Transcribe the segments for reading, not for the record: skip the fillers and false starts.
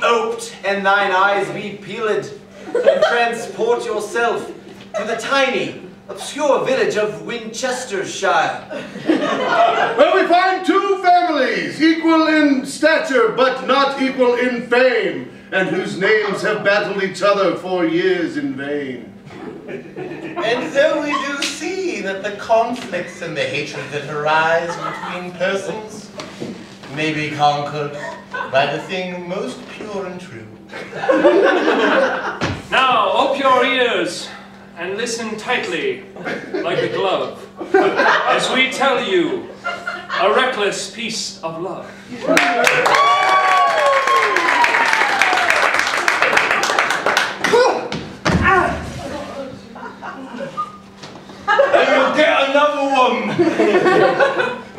oped and thine eyes be peeled, and transport yourself to the tiny, obscure village of Winchestershire. Where we find two families, equal in stature but not equal in fame, and whose names have battled each other for years in vain. And though we do see that the conflicts and the hatred that arise between persons may be conquered by the thing most pure and true. Now, open your ears and listen tightly, like a glove, as we tell you a reckless piece of love. And you'll get another one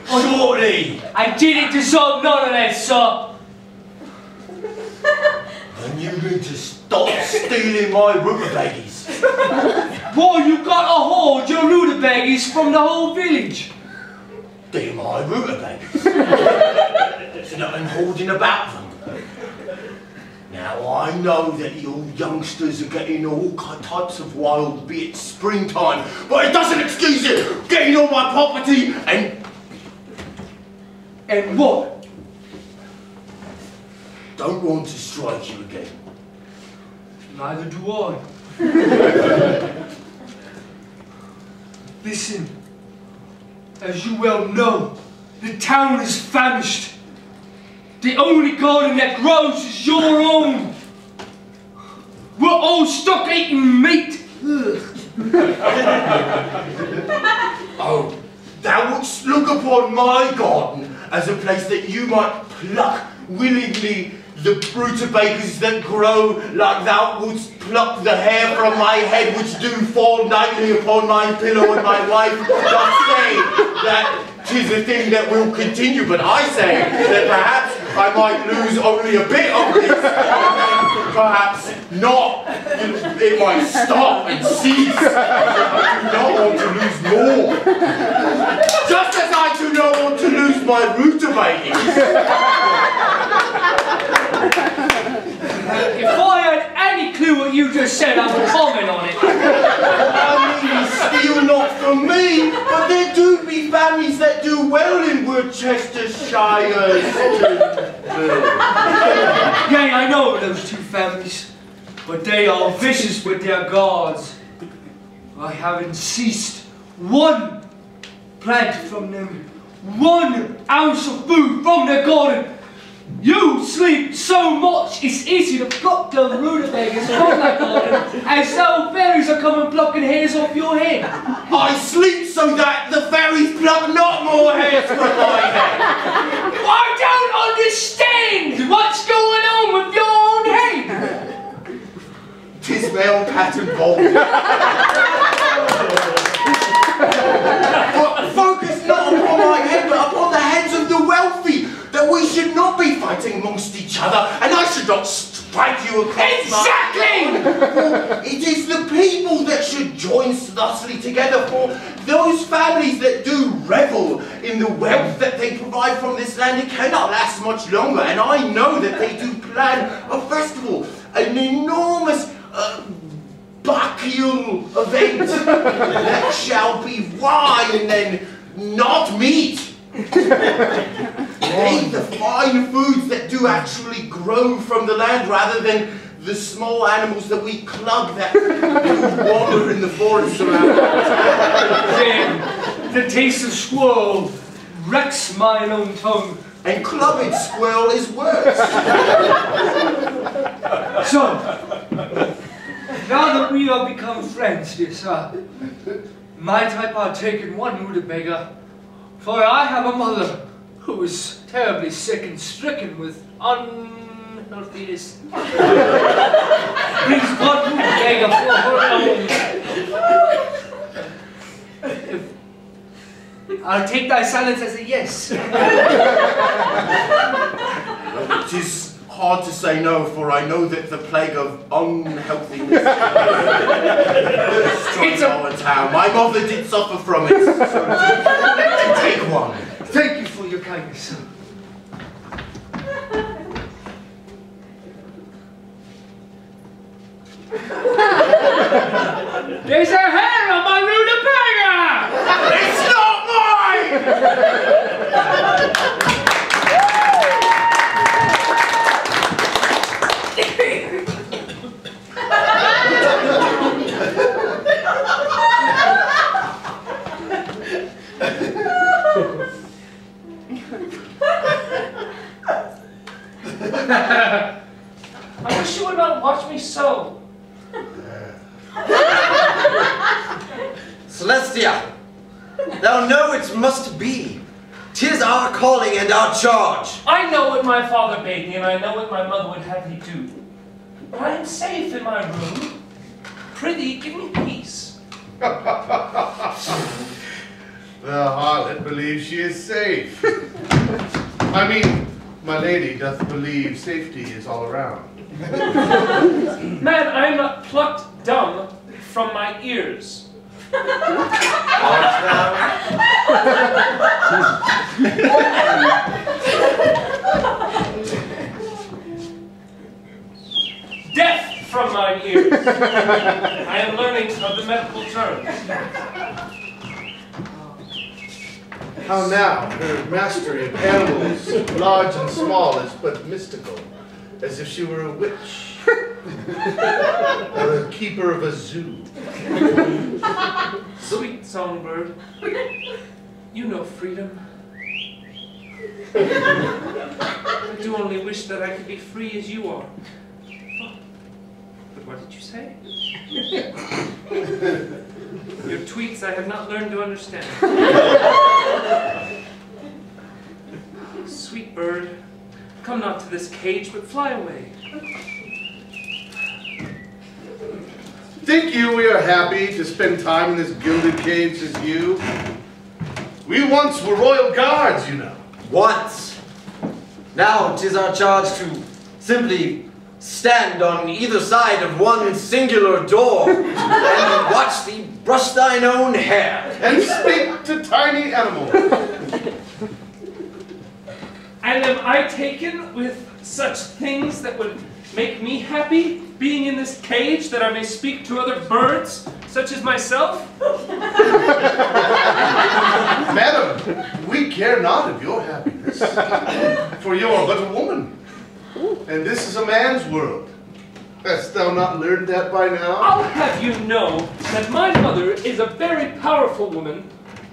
shortly. I didn't deserve none of that, sir. And you need to stop stealing my rutabagas. Boy, you got to hold your rutabagas from the whole village. They're my rutabagas. There's nothing holding about them. Now I know that you youngsters are getting all types of wild, be it springtime, but it doesn't excuse you getting all my property and... And what? Don't want to strike you again. Neither do I. Listen, as you well know, the town is famished. The only garden that grows is your own. We're all stuck eating meat. Oh, thou wouldst look upon my garden as a place that you might pluck willingly the rutabagas that grow, like thou wouldst pluck the hair from my head which do fall nightly upon my pillow, and my wife doth say that 'tis a thing that will continue, but I say that perhaps I might lose only a bit of this, and perhaps not. It might stop and cease. I do not want to lose more. Just as I do not want to lose my rutabagas. If I had any clue what you just said, I would comment on it. I mean, steal not from me, but there do be families that do well in Worcestershire. Yea, I know of those two families, but they are vicious with their guards. I haven't ceased one plant from them, 1 ounce of food from their garden. You sleep so much, it's easy to pluck the rutabagas from that garden, as though fairies are coming plucking hairs off your head. I sleep so that the fairies pluck not more hairs from my head. I don't understand what's going on with your own head. 'Tis male pattern balding. But focus not upon my head, but upon the heads of the wealthy, that we should not be fighting amongst each other, and I should not strike you across Exactly! For it is the people that should join thusly together, for those families that do revel in the wealth that they provide from this land, it cannot last much longer, and I know that they do plan a festival, an enormous bacchial event that shall be wine and not meat. They eat the fine foods that do actually grow from the land, rather than the small animals that we club that do wander in the forests around us. Then the taste of squirrel wrecks mine own tongue. And clubbing squirrel is worse. So, now that we have become friends, dear sir, might I partake in one rutabaga? For I have a mother who is terribly sick and stricken with unhealthiness. Please, one rutabaga for her own. I'll take thy silence as a yes. It is hard to say no, for I know that the plague of unhealthiness strikes our town. My mother did suffer from it, so take one. Thank you for your kindness, sir. There's a hair on my rutabaga! It's not I wish you would not watch me so. Celestia, thou know it must be. 'Tis our calling and our charge. I know what my father bade me, and I know what my mother would have me do. But I am safe in my room. Prithee, give me peace. The harlot believes she is safe. I mean, my lady doth believe safety is all around. Man, I am not plucked dumb from my ears. Deaf from mine ears. I am learning of the medical terms. How now, her mastery of animals, large and small, is but mystical, as if she were a witch, or a keeper of a zoo. Sweet songbird, you know freedom. I do only wish that I could be free as you are. But what did you say? Your tweets I have not learned to understand. Sweet bird, come not to this cage, but fly away. Think you we are happy to spend time in this gilded cage as you? We once were royal guards, you know. Once. Now 'tis our charge to simply stand on either side of one singular door and watch thee brush thine own hair. And speak to tiny animals. And am I taken with such things that would make me happy, being in this cage, that I may speak to other birds, such as myself? Madam, we care not of your happiness, for you are but a woman, and this is a man's world. Hast thou not learned that by now? I'll have you know that my mother is a very powerful woman,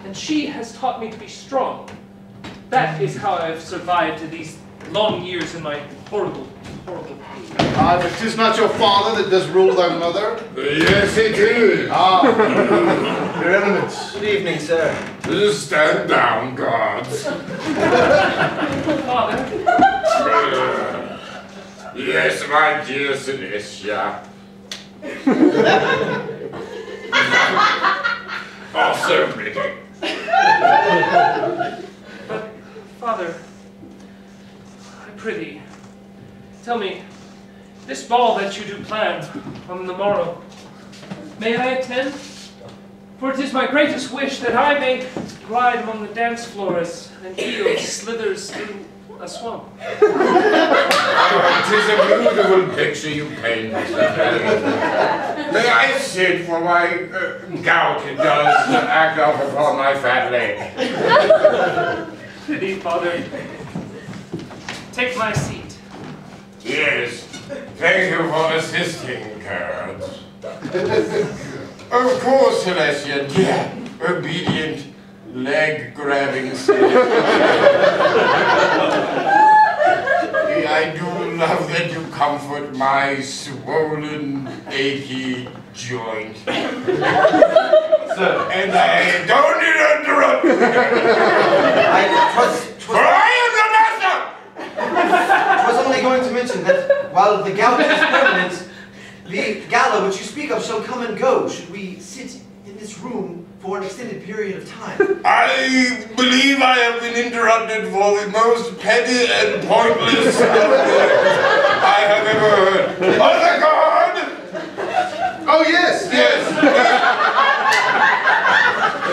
and she has taught me to be strong. That is how I have survived to these long years in my horrible, horrible pain. Ah, but 'tis not your father that does rule thy mother? Yes, it is. Ah, your eminence. Good evening, sir. Stand down, guards. Father, Yes, my dear Celestia. Also obligate. but, Father, I prithee, tell me, this ball that you do plan on the morrow, may I attend? For it is my greatest wish that I may ride among the dance floors and eel slithers through a swamp. Tis a beautiful picture you paint, Mr. Brainy. May I sit, for my gout does act up upon my fat leg. Prithee, Father, take my seat. Yes, thank you for assisting, guards. Of course, Celestia, dear, obedient, leg-grabbing slave. I do love that you comfort my swollen, achy joint. Sir, And I don't interrupt you. For I am the master! was only going to mention that while the gout is permanent, the gala which you speak of shall come and go. Should we sit in this room for an extended period of time? I believe I have been interrupted for the most petty and pointless I have ever heard. Mother God! Oh, yes, Yes!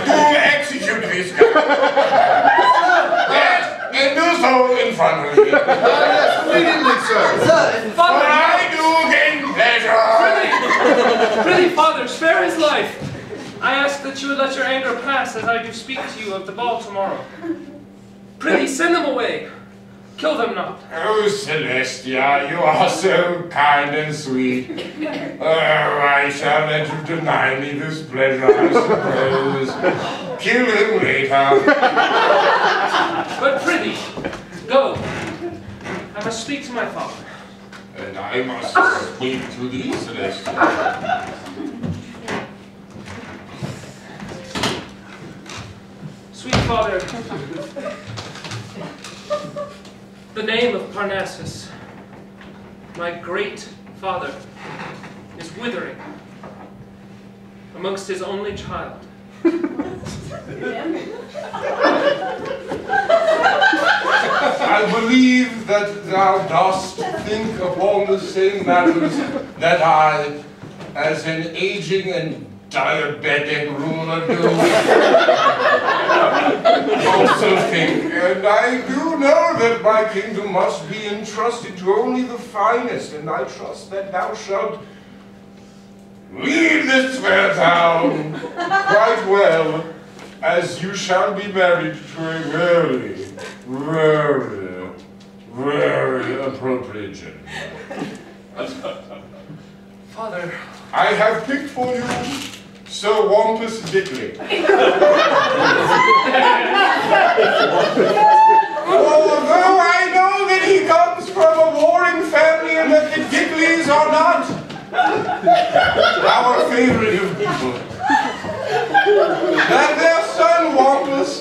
Do execute this guy. Yes, and do so in front of me. yes, immediately, sir. Sir, For I do gain pleasure. I ask that you would let your anger pass as I do speak to you of the ball tomorrow. Prithee, send them away. Kill them not. Oh, Celestia, you are so kind and sweet. Oh, I shall let you deny me this pleasure, I suppose. Kill him later. But prithee, go. I must speak to my father. And I must speak to thee, Celestia. Sweet father, the name of Parnassus, my great father, is withering amongst his only child. I believe that thou dost think upon the same matters that I, as an aging and diabetic ruler, do also think, and I do know that my kingdom must be entrusted to only the finest, and I trust that thou shalt lead this fair town quite well, as you shall be married to a very, very, very appropriate gentleman. Father, I have picked for you Sir Wampus Dickley. Although I know that he comes from a warring family and that the Dickleys are not our favorite of people, that their son Wampus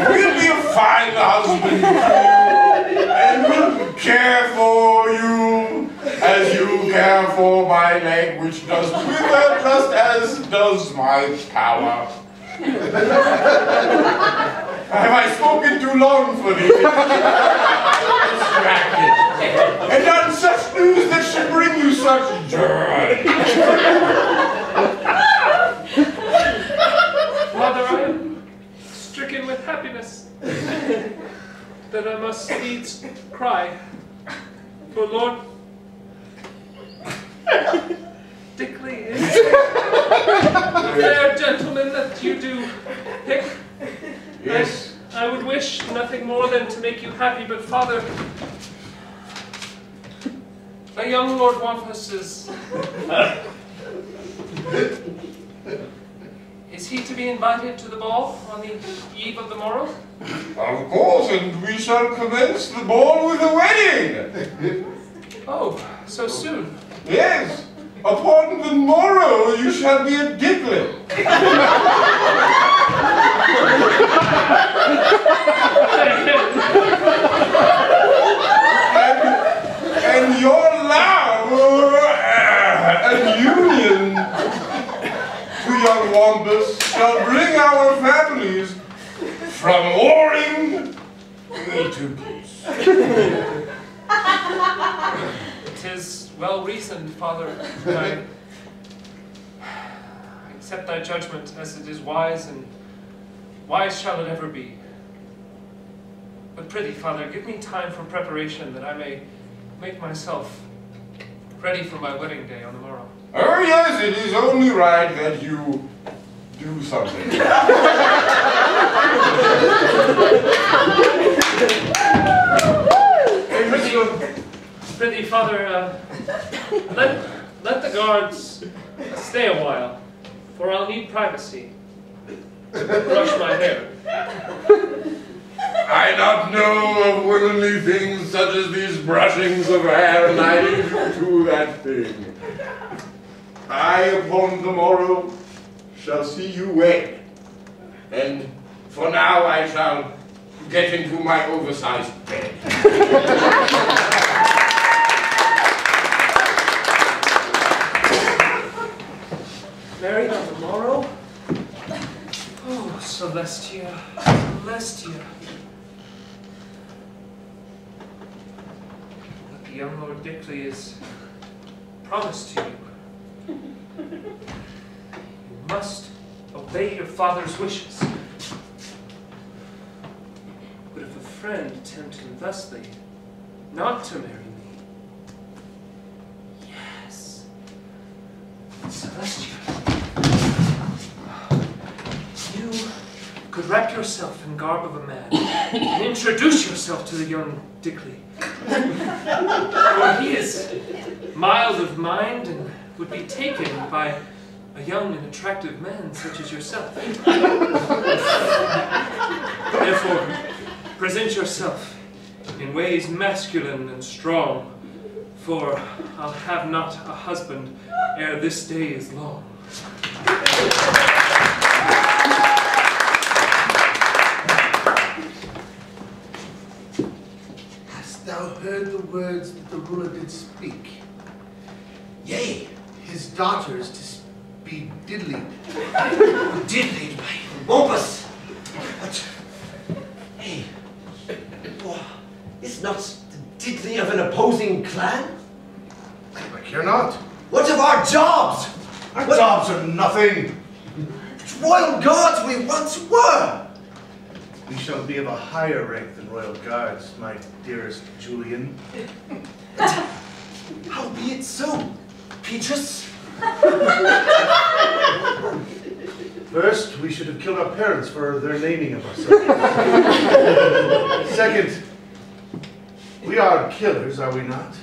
will be a fine husband to you and will care for you as you care for my leg, which does wither just as does my power. Have I spoken too long for thee? Distracted. And done such news that should bring you such joy. Father, I am stricken with happiness that I must needs cry. For Lord Dickley is a fair gentleman that you do pick. Yes. I would wish nothing more than to make you happy, but Father, a young Lord Wampus is he to be invited to the ball on the eve of the morrow? Of course, and we shall commence the ball with a wedding. Oh, so soon. Yes. Upon the morrow you shall be a Dickley. and your love and union to young Wampus shall bring our families from warring to peace. It is well reasoned, Father. I accept thy judgment as it is wise, and wise shall it ever be. But prithee, Father, give me time for preparation that I may make myself ready for my wedding day on the morrow. Oh yes, it is only right that you do something. Prithee, Father, let the guards stay a while, for I'll need privacy. Brush my hair. I not know of womanly things such as these brushings of hair, and I leave you to that thing. I, upon the morrow, shall see you wed, and for now I shall get into my oversized bed. Married on the morrow? Oh, Celestia, Celestia. But the young Lord Dickley is promised to you. You must obey your father's wishes. But if a friend tempt him thusly not to marry me, yes, Celestia, wrap yourself in garb of a man and introduce yourself to the young Dickley. For he is mild of mind and would be taken by a young and attractive man such as yourself. Therefore, present yourself in ways masculine and strong, for I'll have not a husband ere this day is long. Hast thou heard the words that the ruler did speak? Yea, his daughters to be diddlied. Diddlied by Wampus! What? Hey, is not the diddly of an opposing clan? I care not. What of our jobs? Our jobs are nothing. Royal guards we once were! We shall be of a higher rank than royal guards, my dearest Julian. How be it so, Petrus? First, we should have killed our parents for their naming of ourselves. Second, we are killers, are we not?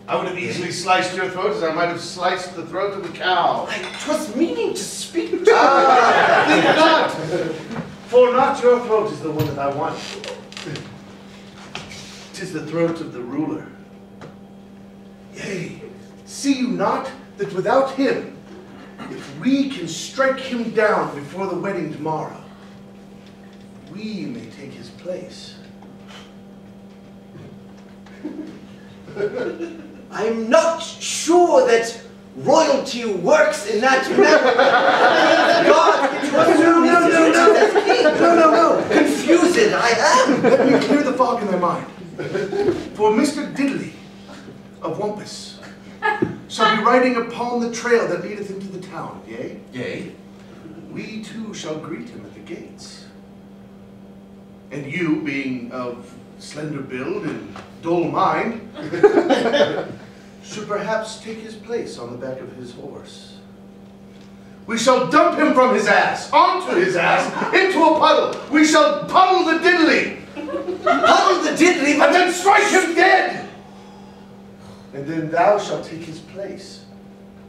I would have easily sliced your throat as I might have sliced the throat of a cow. 'Twas meaning to speak to Think not! For not your throat is the one that I want. 'Tis the throat of the ruler. Yea, see you not that without him, if we can strike him down before the wedding tomorrow, we may take his place. I'm not sure that royalty works in that manner. God into a No. Confused I am. Let me clear the fog in their mind. For Mr. Diddley of Wampus shall be riding upon the trail that leadeth into the town, yea? Yea. We too shall greet him at the gates. And you, being of slender build and dull mind, should perhaps take his place on the back of his horse. We shall dump him from his ass, onto his ass, into a puddle. We shall puddle the diddley. Puddle the diddley, And then strike him dead. And then thou shalt take his place.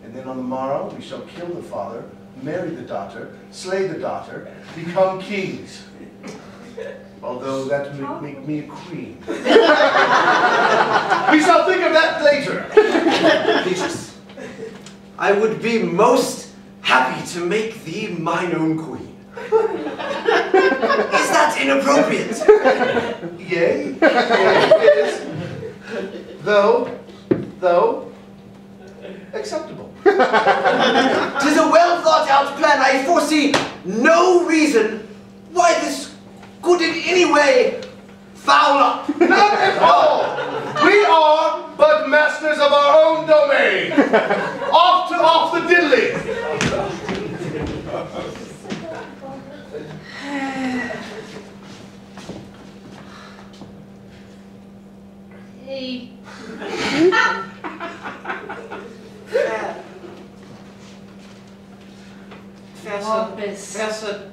And then on the morrow we shall kill the father, marry the daughter, slay the daughter, become kings. Although that may make me a queen. We shall think of that later. Petrus, I would be most happy to make thee mine own queen. Is that inappropriate? Yea, it is. Though acceptable. 'Tis a well thought out plan. I foresee no reason why this could in any way foul up. Not at all. We are but masters of our own domain. Off the diddley. Hey.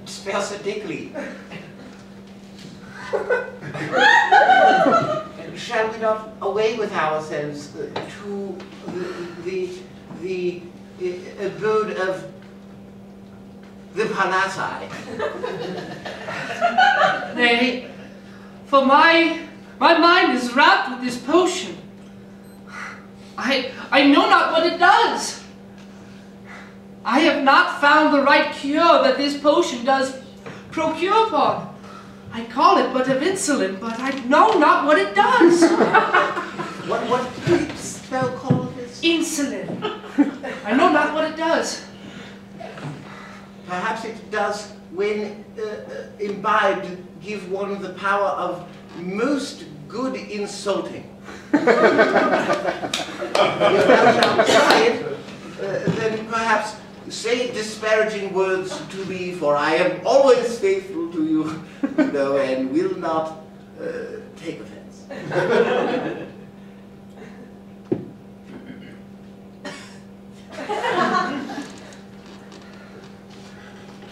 Professor Dickley. Shall we not away with ourselves to the abode of the Parnassi? Nay, for my mind is wrapped with this potion. I know not what it does. I have not found the right cure that this potion does procure upon. I call it but of insulin, but I know not what it does. What didst thou call this? Insulin. I know not what it does. Perhaps it does, when imbibed, give one the power of most good insulting. If thou shalt try it, then perhaps say disparaging words to me, for I am always faithful to you, and will not take offense.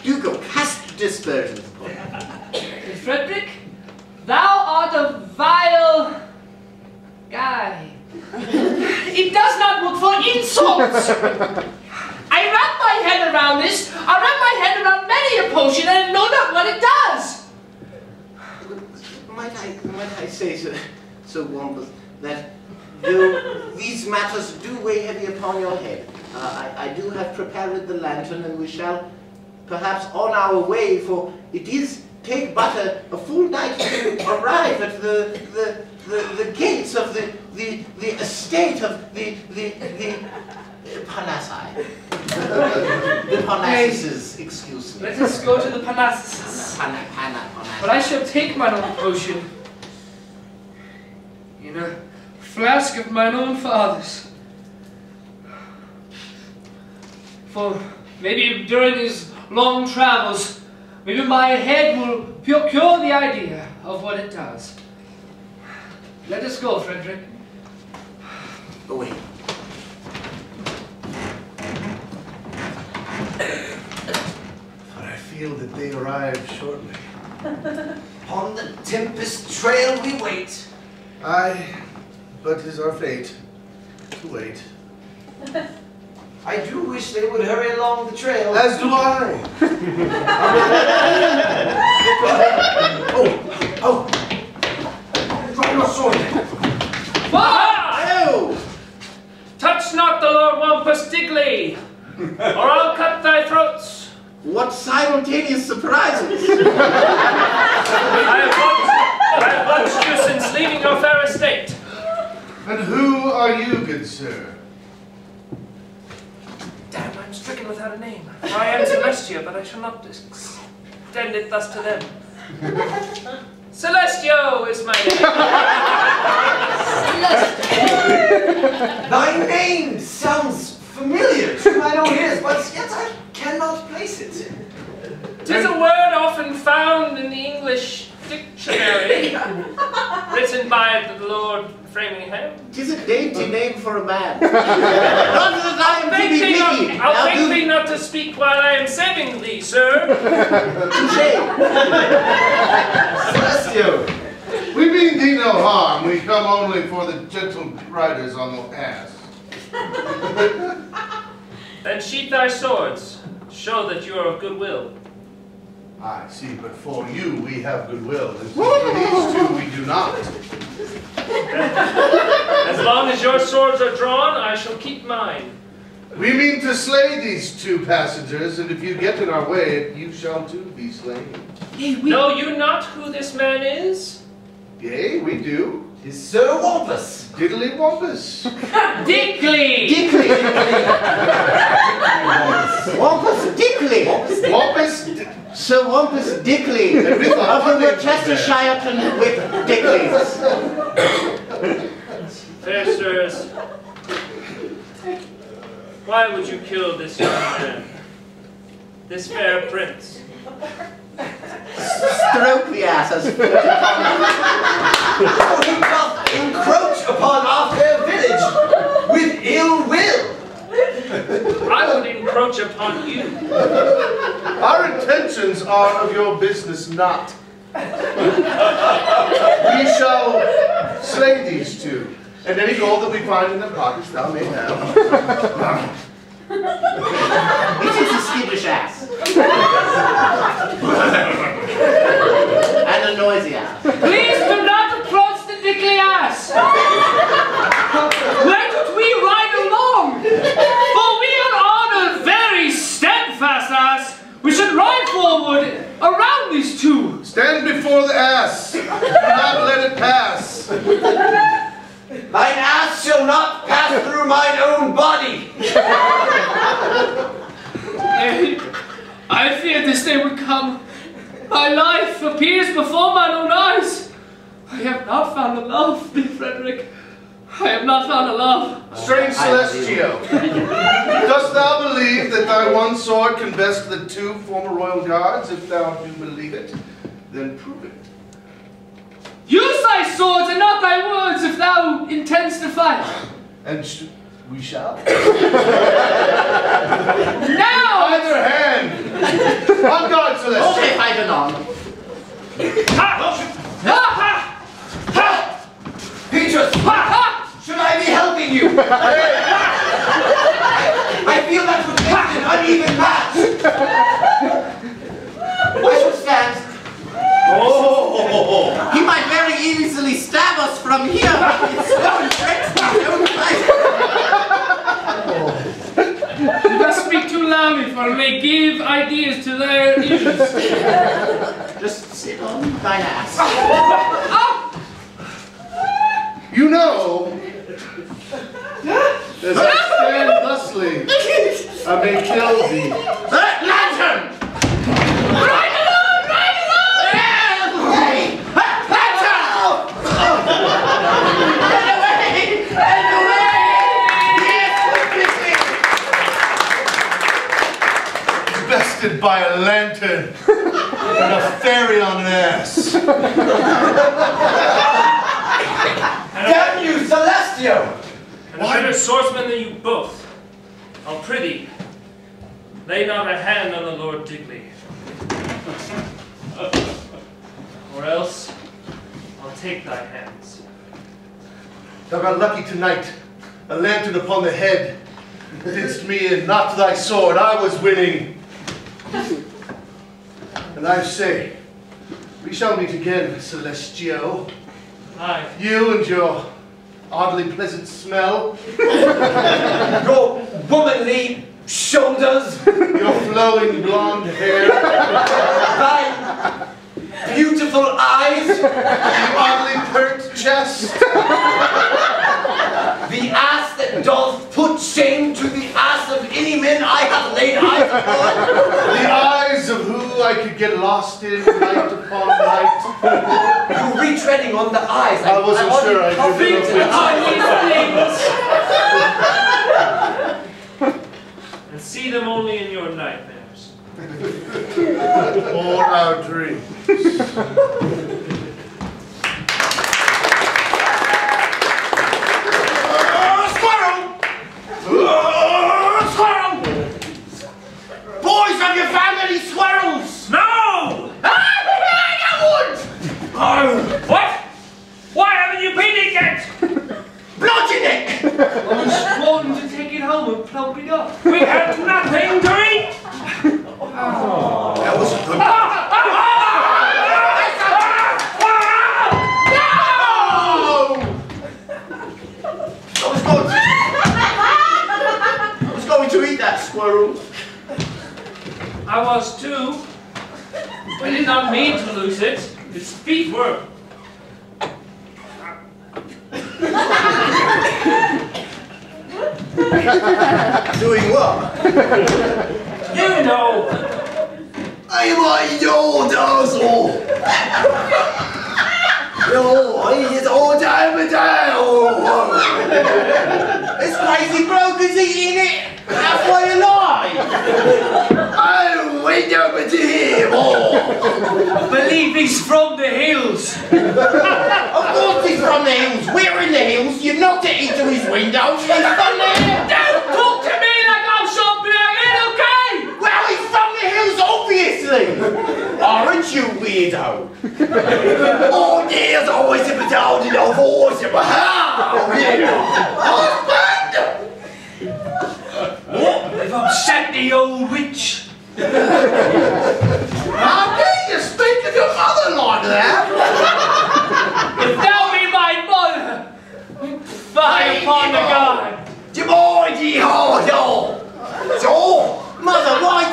Do go, cast dispersions upon It does not work for insults. I wrap my head around this. I wrap my head around many a potion and know not what it does. Might I say, Sir Wampus, that though these matters do weigh heavy upon your head, I do have prepared the lantern, and we shall perhaps on our way, for it is take but a full night to arrive at the gates of the estate of the Parnassi. The Parnassuses, excuse me. Let us go to the Parnassus. But I shall take mine own potion in a flask of mine own father's. For maybe during these long travels, maybe my head will cure the idea of what it does. Let us go, Frederick. Away. But I feel that they arrive shortly. On the tempest trail we wait. Aye, but 'tis our fate to wait. I do wish they would hurry along the trail. As do I. Oh! Drop your sword. Oh! Touch not the Lord Wampus Digley, or I'll cut thy throats. What simultaneous surprises! I have watched you since leaving your fair estate. And who are you, good sir? Damn, I'm stricken without a name. For I am Celestia, but I shall not extend it thus to them. Celestio is my name. Thy name sounds familiar to mine own ears, but yet I cannot place it. 'Tis a word often found in the English dictionary, written by the Lord Framingham. 'Tis a dainty name for a man. Not that I am to be picky. I'll beg thee not to speak while I am saving thee, sir. Touché. Celestio! We mean thee no harm. We come only for the gentle riders on the ass. Then sheath thy swords. Show that you are of good will. I see, but for you we have goodwill. And for these two we do not. As long as your swords are drawn, I shall keep mine. We mean to slay these two passengers, and if you get in our way, you shall too be slain. Know you not who this man is? Yea, we do. Is Sir Wampus. Diddly Wampus. Dickley! Dickley. Wampus Dickley. Wampus. Sir Wampus Dickley. And we thought Of the one name Worcestershire with Dickleys. Fair sirs, why would you kill this young man? This fair prince? Stroke the ass as For he doth encroach upon our fair village with ill will. I would encroach upon you. Our intentions are of your business not. We shall slay these two, and any gold that we find in their pockets thou may have. It is a skittish ass. And a noisy ass. Please do not approach the Dickley ass! Where did we ride along? For we are on a very steadfast ass. We should ride forward around these two. Stand before the ass. Do not let it pass. Thine ass shall not pass through mine own body. I feared this day would come. My life appears before mine own eyes. I have not found a love, dear Frederick. I have not found a love. Strange Celestio, dost thou believe that thy one sword can best the two former royal guards? If thou do believe it, then prove it. Use thy swords and not thy words if thou intends to fight. And we shall. Now! Either hand! On guard, Celestio! Okay, fight anon. Petrus! Should I be helping fighting you! I feel that would make an uneven match! I shall stand. Oh! He might very easily stab us from here, but it's so You must speak too loudly, for it may give ideas to their ears. Just sit on thine ass. You know, as I stand thusly, I may kill thee. Lantern! Right along! Right along! Hey! Lantern! Get away! Get away! Yes, Bested by a lantern and a fairy on an ass. Damn you, Celestio! And a better swordsman than you both. I'll prithee, lay not a hand on the Lord Digley. Or else, I'll take thy hands. Thou got lucky tonight. A lantern upon the head didst me and not thy sword. I was winning. And I say, we shall meet again, Celestio. Aye. You and your oddly pleasant smell, Your womanly shoulders, your flowing blonde hair, thy beautiful eyes, your oddly pert chest, the ass that doth put shame to the ass of any men I have laid eyes upon. the eyes of who I could get lost in night upon night. You retreading on the eyes. I wasn't sure I did Feet it. to the eyes. And see them only in your nightmares. Or our dreams. Boys, have you found any squirrels? No! Oh, what? Why haven't you beaten it yet? Bludgeon it! I was wanting to take it home and plump it up. We had nothing to eat! That was a good I was going to eat that squirrel. I was too. I did not mean to lose it. Its feet were. Doing what? You know. I want your dozzle. It's all time and day. This crazy bloke is eating it. That's why you lie. Oh, wait over to him. I believe he's from the hills. Of course he's from the hills. We're in the hills. You knocked it into his window. He's from there. Don't talk to me like I'm something again, okay? Well, he's from the hills, obviously. Aren't you, weirdo? Oh, there's always a battalion of horse in my house. Husband! I've upset the old witch. How dare you speak of your mother like that? If thou be my mother, fire upon the god. Mighty hard on. So, mother, why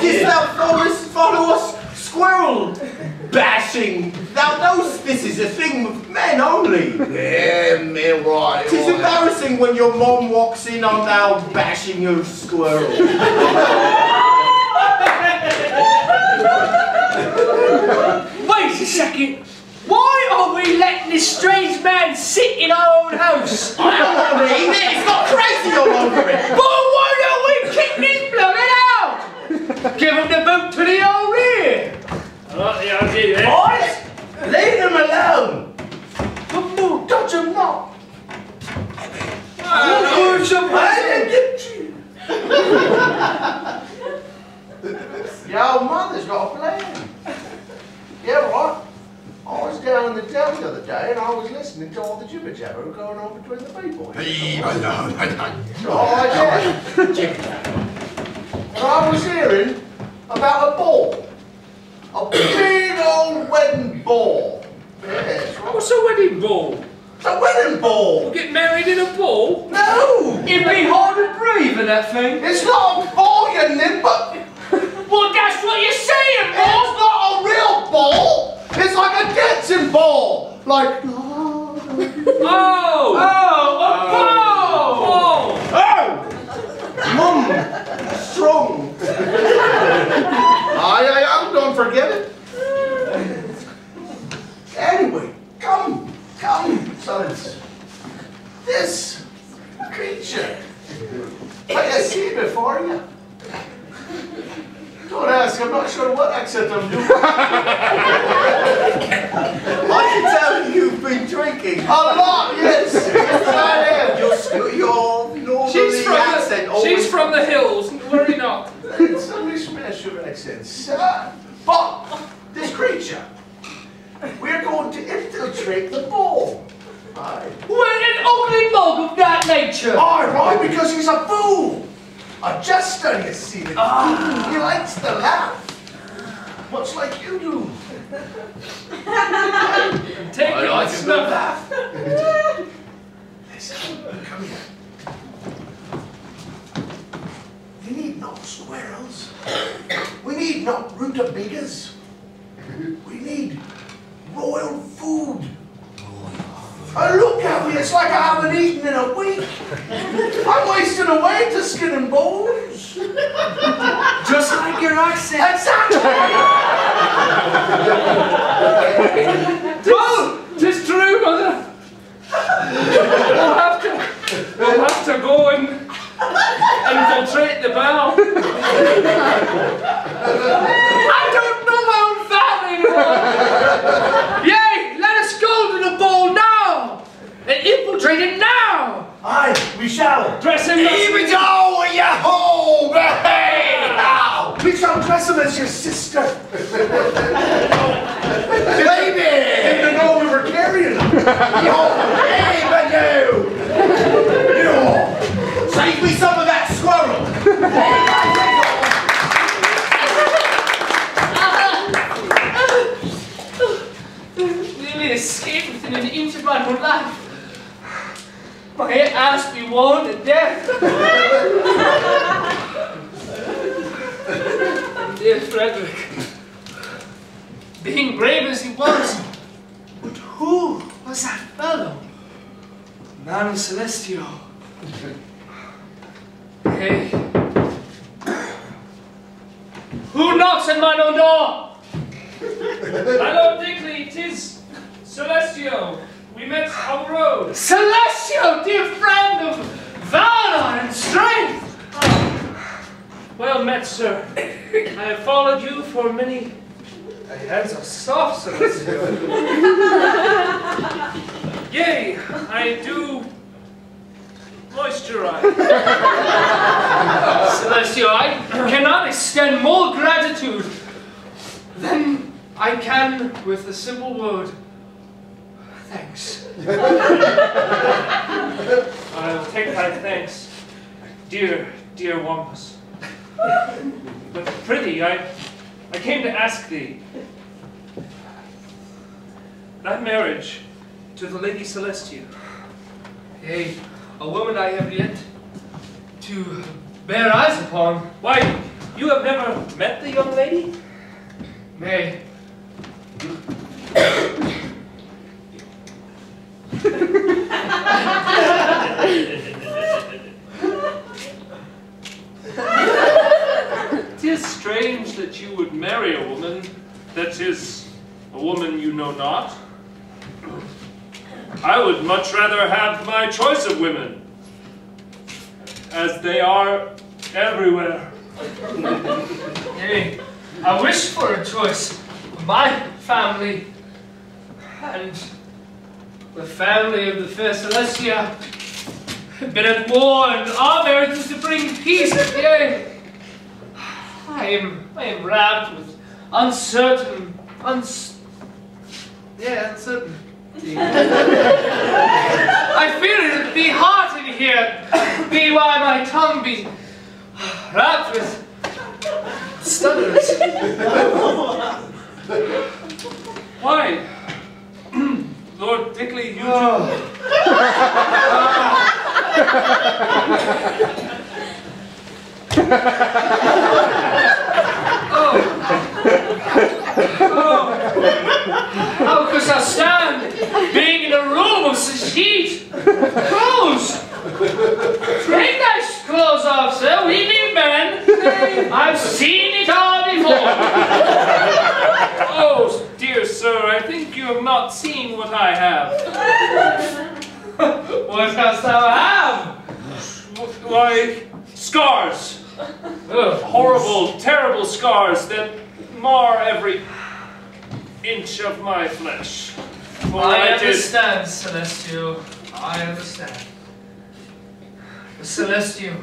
didst thou follow us squirrel bashing? Thou knowest this is a thing of men only. Yeah, men, right. It's embarrassing when your mom walks in on thou bashing your squirrel. Wait a second. Why are we letting this strange man sit in our own house? I don't want to eat it. It's got crazy all over it. But why don't we kick this bloody out? Give him the boot to the old rear. Oh, yeah, I'll give you that. Boys, leave them alone. But no, touch him not. I didn't get you. Your old mother's got a plan. Yeah, right. I was down in the town the other day and I was listening. listening to all the jibber jabber going on between the people. Leave alone. Oh, I did. And I was hearing about a ball. A big old wedding ball. Yes, right. What's a wedding ball? It's a wedding ball. You get married in a ball? No. It'd be hard to breathe in that thing. It's not a ball, you nimble. Well, that's what you're saying, It's boss! not a real ball. It's like a dancing ball. Like. Oh! Oh, a ball! Oh! Mum, strong. I don't forget it. Anyway, come, sons. This creature, like I see before you. Don't ask, I'm not sure what accent I'm doing. I can tell you've been drinking. A lot, yes. Yes, I am. Your northerly accent always... She's from the hills, worry not. It's a mishmash of accents. But this creature, we're going to infiltrate the ball. Aye. With an ugly mug of that nature! Aye, right, because he's a fool. A jester, you see. He likes to laugh. Much like you do. Take I your like a good snuff. laugh. Listen, come here. We need no squirrels. We need no rutabagas. We need royal food. Oh, look at me, it's like I haven't eaten in a week. I'm wasting away to skin and bones. Just like your accent. Exactly. Oh, 'tis true, mother. We'll have to go and infiltrate the bell. I don't know my own family anymore! Yay! Let us go to the ball now! And infiltrate it now! Aye, we shall. Dress him Here we go, yahoo! Hey! Now! We shall dress him as your sister. Baby! Didn't know we were carrying him. Yo, hey, Manu! Yo! Save me some of that squirrel! Nearly escaped within an inch of my own life. My ass be worn to death. Dear Frederick, being brave as he was, but who was that fellow? Man Celestio. Hey, who knocks at mine own door? My Lord Dickley, 'tis Celestio. We met on the road. Celestio, dear friend of valor and strength! Well met, sir. I have followed you for many... Thy hands are soft, Celestio. Yea, I do moisturize. Celestio, I cannot extend more gratitude than I can with the simple word, thanks. I'll take thy thanks, dear Wampus. But prithee, I came to ask thee. Thy marriage to the Lady Celestia. Hey, a woman I have yet to bear eyes upon. Why, you have never met the young lady? Nay. Tis strange that you would marry a woman that is a woman you know not. I would much rather have my choice of women, as they are everywhere. Hey, I wish for a choice of my family and the family of the fair Celestia have been at war, and our marriage is to bring peace. Yea, I am rapt with uncertain I feel it be hot in here, be why my tongue be wrapped with stutters. Why? Lord Dickley, you How could I stand being in a room of such heat? Clothes! Take thy clothes off, sir. We be men. I've seen it all before. Oh, dear sir, I think you have not seen what I have. What dost thou have? Why, scars. Horrible, terrible scars that mar every inch of my flesh. For I understand, Celestial. I understand. But Celestial,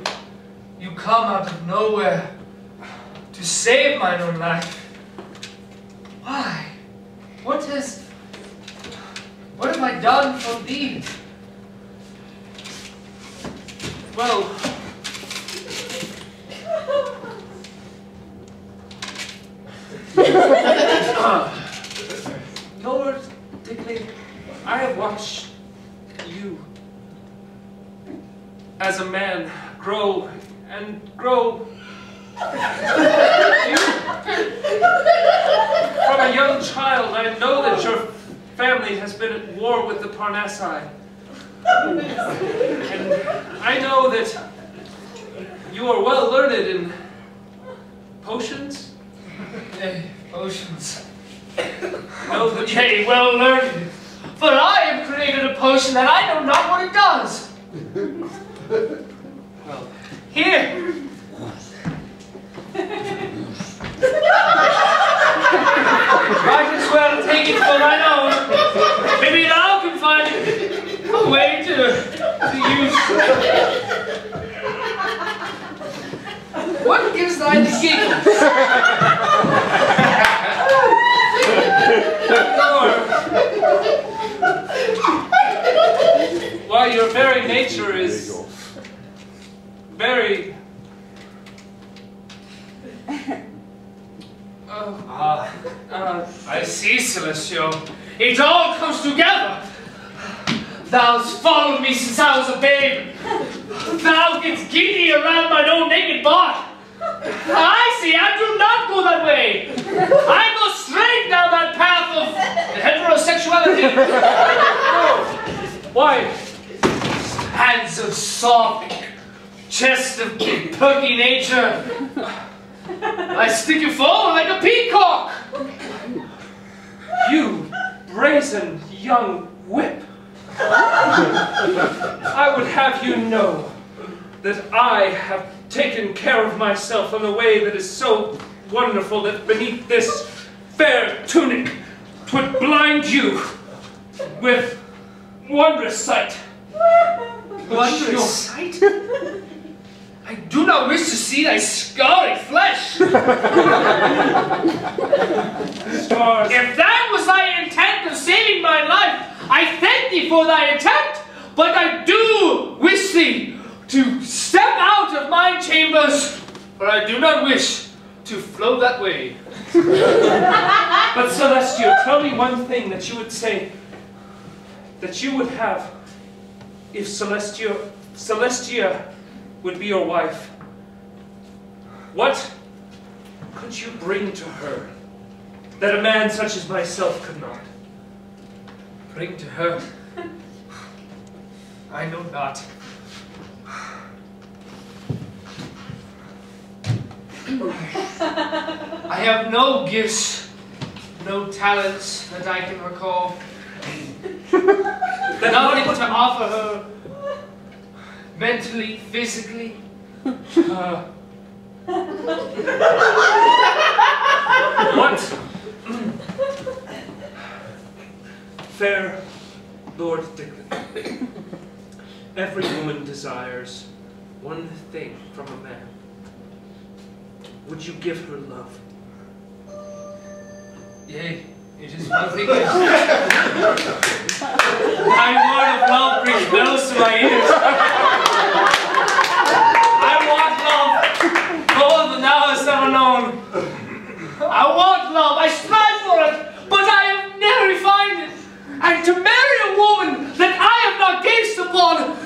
you come out of nowhere to save mine own life. Why? What have I done for thee? Well, Lord Dickley, I have watched you as a man grow and grow. From a young child, I know that your family has been at war with the Parnassi. And I know that you are well learned in potions. Potions. Know that Yea, well learned. For I have created a potion that I know not what it does. well, Here. Might as well take it for thine own. Maybe thou can find a way to use. What gives thy the giggles? Why, your very nature is very... I see, Celestial. It all comes together. Thou's followed me since I was a babe. Thou gets giddy around my own naked body. I see, I do not go that way. I go straight down that path of heterosexuality. Why? Hands of soft, chest of big perky nature. I stick you forward like a peacock. You brazen young whip. I would have you know that I have taken care of myself in a way that is so wonderful that beneath this fair tunic 'twould blind you with wondrous sight. Wondrous sight? I do not wish to see thy scarlet flesh. Stars. If that was thy intent of saving my life, I thank thee for thy attempt, but I do wish thee to step out of my chambers, for I do not wish to flow that way. But Celestia, tell me one thing that you would say, that you would have if Celestia would be your wife. What could you bring to her that a man such as myself could not? Bring to her? I know not. I have no gifts, no talents that I can recall. Nothing to offer her mentally, physically. What? Fair Lord Dickley, every woman desires one thing from a man. Would you give her love? Yea, It is one thing. My word of love brings bells to my ears. I want love more than thou hast ever known. I want love, I strive for it, but I have never refined it. And to marry a woman that I have not gazed upon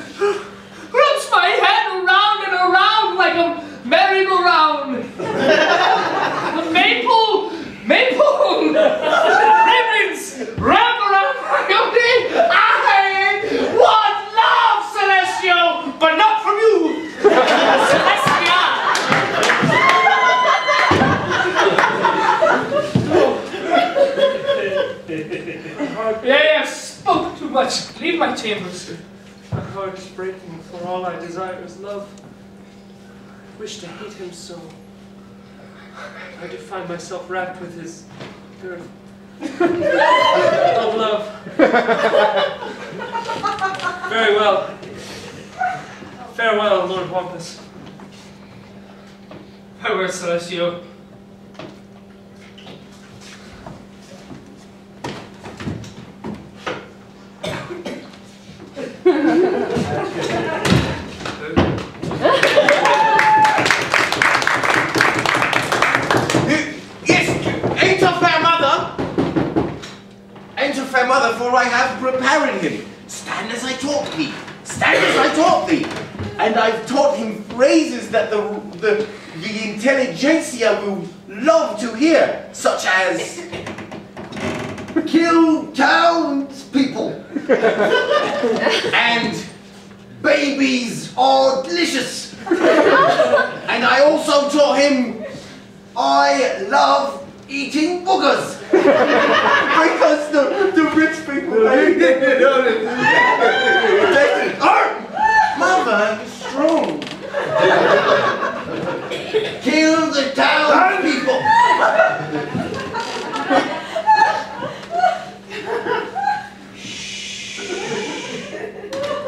wraps my head around and around like a merry-go-round. The maple ribbons wrap around my body. I want love, Celestial, but not from you, Celestia. Yeah, I spoke too much. Leave my chambers. My heart is breaking, for all I desire is love. I wish to hate him so. I do find myself wrapped with his girth of love. Very well. Farewell, Lord Wampus. Farewell, Celestio. Fair mother, for I have prepared him. Stand as I taught thee. Stand as I taught thee. And I've taught him phrases that the intelligentsia will love to hear, such as kill townspeople and babies are delicious. And I also taught him I love eating boogers. Because the rich people mother is strong. Kill the town people.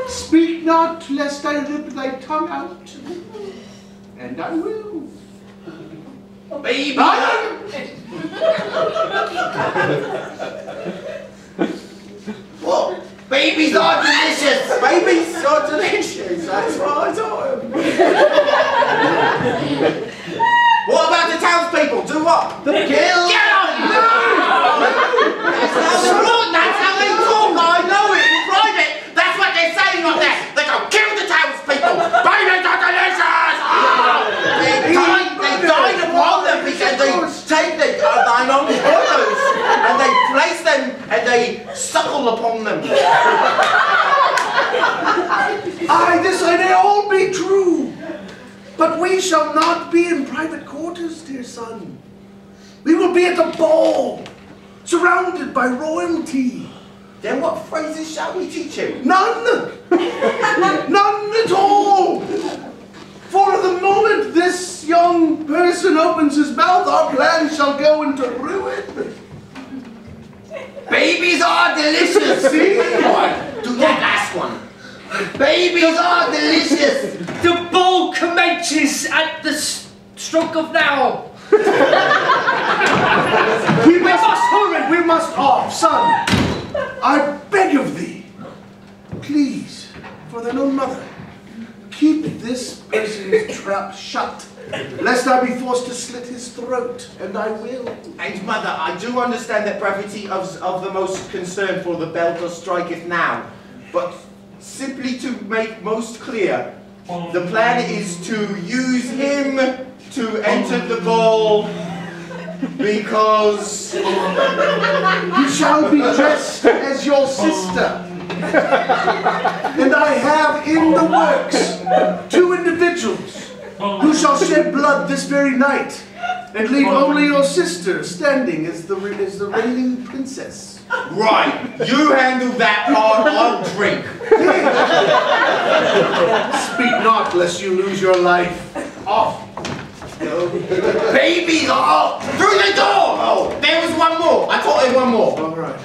Speak not, lest I rip thy tongue out. And I will. Baby! What? Babies are delicious! Babies are delicious! That's what I told him. What about the townspeople? Do what? Kill! Get on! No! That's how they talk! I know it in private! That's what they're saying up there! They go, kill the townspeople! Babies are delicious! They died upon them because they take thine own photos and they place them and they suckle upon them. Aye, this may all be true, but we shall not be in private quarters, dear son. We will be at the ball, surrounded by royalty. Then what phrases shall we teach him? None! None at all! For the moment this young person opens his mouth, our plan shall go into ruin. Babies are delicious! See? Do that last one. Babies are delicious! The ball commences at the stroke of now. We must hurry! We must off, son! I beg of thee, please, for thine own mother, keep this person's trap shut, lest I be forced to slit his throat, and I will. And mother, I do understand that brevity of the most concern, for the bell does striketh now. But simply to make most clear, the plan is to use him to enter the ball because You shall be dressed as your sister. And I have in the works 2 individuals who shall shed blood this very night and leave only your sister standing as the reigning princess. right, you handle that part, I'll drink. Speak not, lest you lose your life. Off. Babies are through the door! Oh, there was one more. I taught him one more. All right.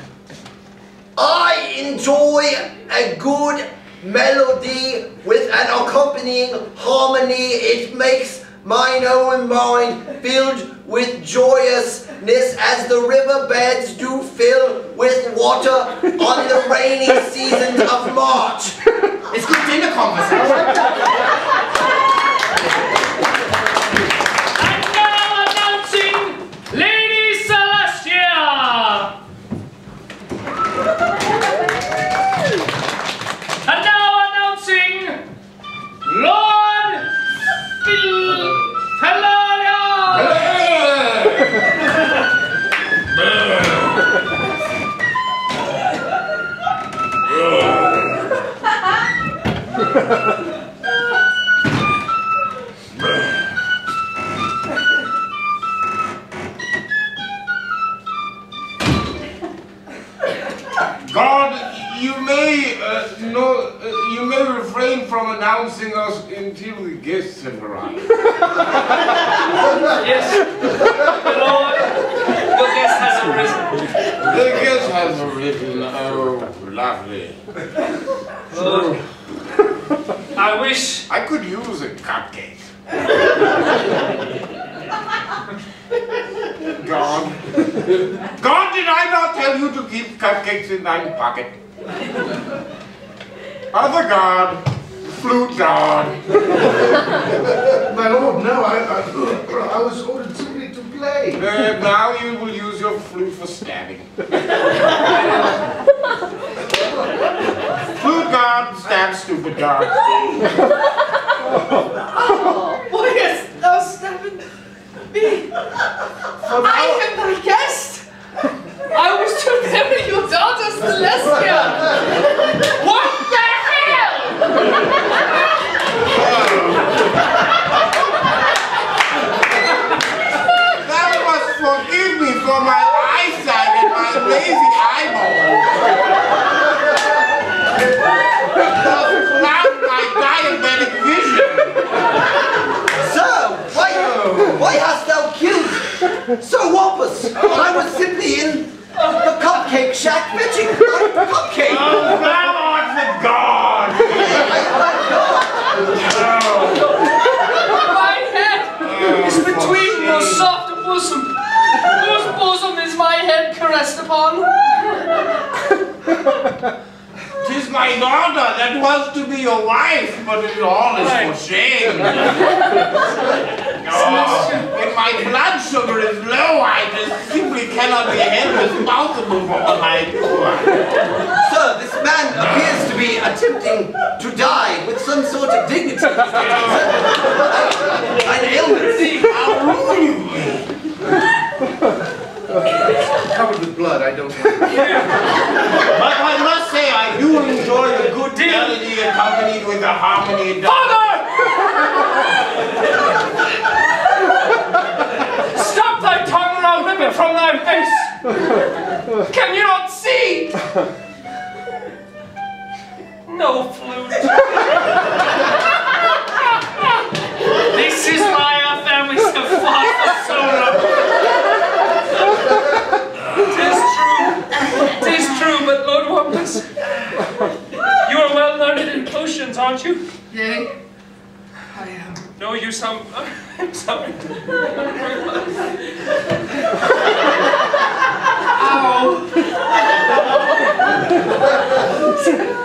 I enjoy a good melody with an accompanying harmony. It makes mine own mind, filled with joyousness as the riverbeds do fill with water on the rainy season of March. It's good dinner conversation. And now announcing Lady Celestia! And now announcing Lord Fellonia! God, you may refrain from announcing us until the guests have arrived. Yes, the Lord, your guest has arisen. The guest has arisen. Oh, lovely. Lord, I wish... I could use a cupcake. God, did I not tell you to keep cupcakes in thine pocket? Other God, flute God. My lord, no, I was ordered simply to play. Now you will use your flute for stabbing. Flute God, stab stupid God. Why hast thou stabbed me? I am thy guest. I was to marry your daughter Celestia. What the hell? Thou must forgive me for my eyesight and my lazy eyeballs. Thus cloud my diabetic vision. Sir, why hast thou killed Sir Wampus? I was simply in the cupcake shack fetching cupcake. Oh, thou art the God. My head is between your soft bosom. Whose bosom is my head caressed upon? 'Tis my daughter that was to be your wife, but it all is for shame. When my blood sugar is low, I just simply cannot be held responsible for what I do. Sir, this man appears to be attempting to die with some sort of dignity. An illness. How rude you be. Covered with blood, I don't know. But I must say, I do enjoy the good melody accompanied with the harmony. Father! Stop thy tongue or I'll rip it from thy face! Can you not see? No flute. This is why our families have fought for so long. 'Tis true, but Lord Wampus, you are well learned in potions, aren't you? Yea, I am. No, you some. I'm sorry. Ow!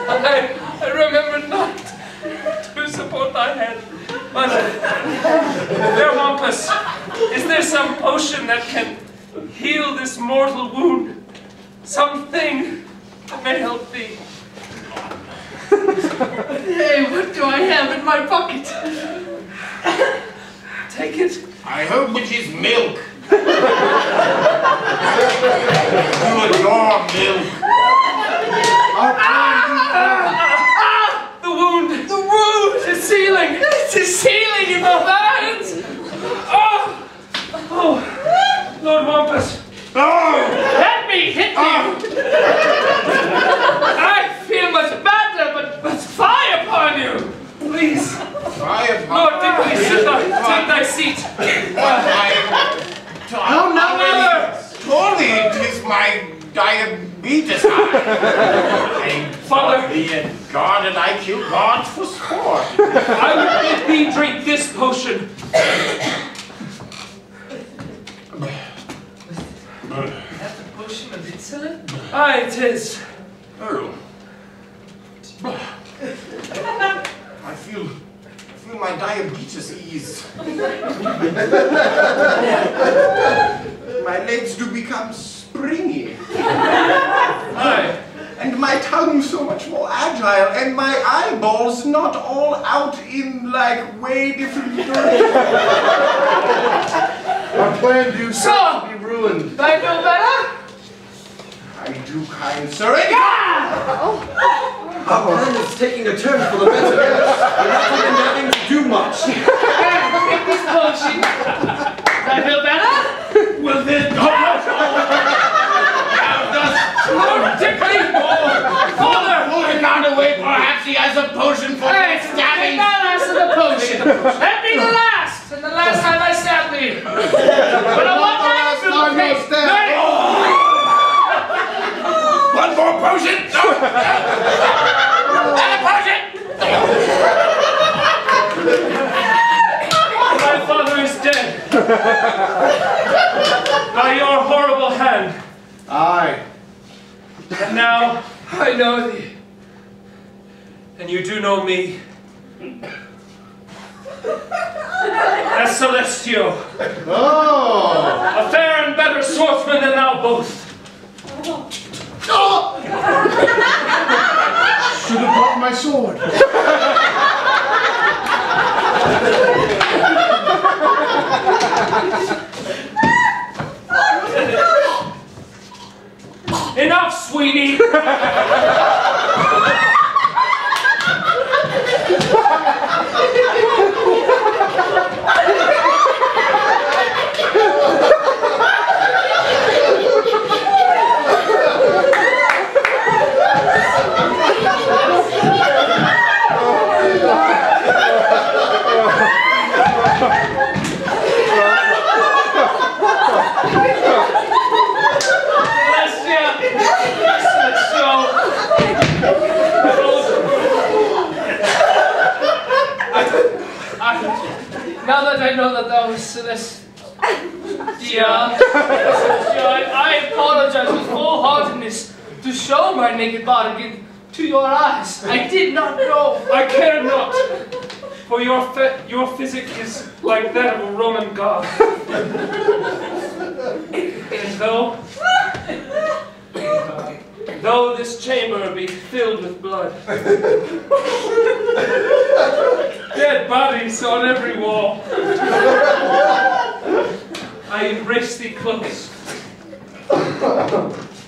I remember not to support thy head. But, Fair Wampus, is there some potion that can heal this mortal wound? Something that may help thee? Hey, what do I have in my pocket? Take it. I hope it is milk. You adore milk. The wound! The wound! The ceiling! It's a ceiling in my hands! Oh! Oh! Lord Wampus! Oh! Let me hit you! I feel much better, but fire upon you! Please! Lord, take thy seat! How now? Surely it is my diabetes high. Father, God, and I kill gods for sport. I would bid thee drink this potion. it is. Oh. I feel my diabetes ease. My legs do become springy. Aye. And my tongue so much more agile, and my eyeballs not all out in like way different directions. Our plan do seem to be ruined. I feel better? I do, kind sir. Our plan is taking a turn for the better. We're not even having to do much. Take this potion. Does that feel better? Well then, Don't tip me! Father! Moving on away, perhaps he has a potion for Hey, take stabbing. that last of the potion. Let me the last! And the last time I stabbed me. But I want that to be One more potion! No! Another potion! my father is dead. By your horrible hand. Aye. And now, I know thee. and you do know me. As Celestio, Oh! a fair and better swordsman than thou both. Should have brought my sword. Enough, Sweeney! Now that I know that thou was Celestia, I apologize with full heartedness to show my naked body to your eyes. I did not know. I care not, for your physic is like that of a Roman god. And though this chamber be filled with blood, dead bodies on every wall, I embrace thee close,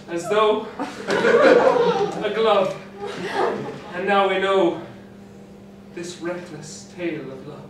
as though a glove. And now we know this reckless tale of love.